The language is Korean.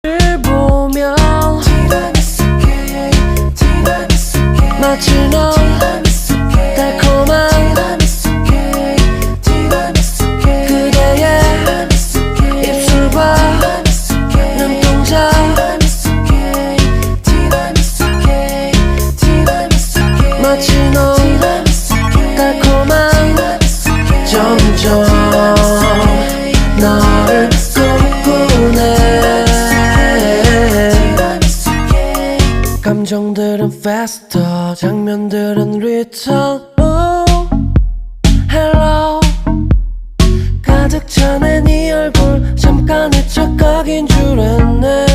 보면 마치 넌 달콤한 그대의 입술과 눈동자 마치 넌 달콤한 점점 너를 꿈꾸네. 감정들은 faster, 장면들은 return. Oh, hello. 가득 차네 네 얼굴 잠깐의 착각인 줄 알았네.